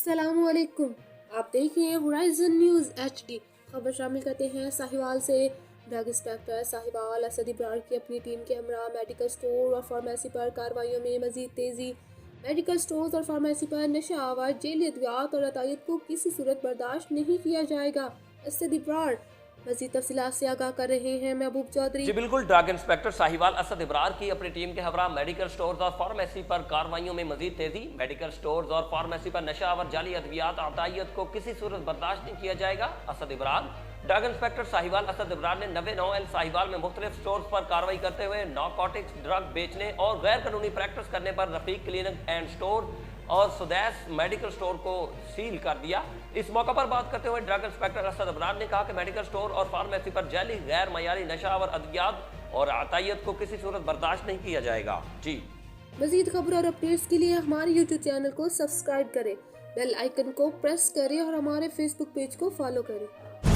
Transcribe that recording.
अस्सलाम वालेकुम। आप देख रहे हैं होराइजन न्यूज़ HD। खबर शामिल करते हैं साहिवाल से। ड्रग इंस्पेक्टर साहिवाल असद इब्रार की अपनी टीम के हमरा मेडिकल स्टोर और फार्मेसी पर कार्रवाइयों में मजीद तेज़ी। मेडिकल स्टोर्स और फार्मेसी पर नशा आवर जेली अद्वियात और अतायत को किसी सूरत बर्दाश्त नहीं किया जाएगा। असद इब्रार मजीद तफसीलात से आगाह कर रहे हैं महबूब चौधरी। जी बिल्कुल, ड्रग इंस्पेक्टर साहिवाल असद इब्रार की अपनी टीम के हमरा मेडिकल स्टोर्स और फार्मेसी पर कार्रवाइयों में मजीद तेजी। मेडिकल स्टोर्स और फार्मेसी पर नशावर जाली अद्वियात अतायत को किसी सूरत बर्दाश्त नहीं किया जाएगा। असद इब्रार ड्रग इंस्पेक्टर साहिवाल असद इब्रार ने 99 एल साहिवाल में मुख्तलिफ स्टोर्स पर कार्रवाई करते हुए नारकोटिक्स ड्रग बेचने और गैर कानूनी प्रैक्टिस करने पर रफीक क्लिनिक एंड स्टोर और सुदैस मेडिकल स्टोर को सील कर दिया। इस मौके पर बात करते हुए ड्रग इंस्पेक्टर असद इब्रार ने कहा कि मेडिकल स्टोर और फार्मेसी पर जैली गैर मयारी नशावर अद्वियात और अतायत को किसी सूरत बर्दाश्त नहीं किया जाएगा। जी मजीद खबर और अपडेट्स के लिए हमारे YouTube चैनल को सब्सक्राइब करें, बेल आइकन को प्रेस करें और हमारे Facebook पेज को फॉलो करें।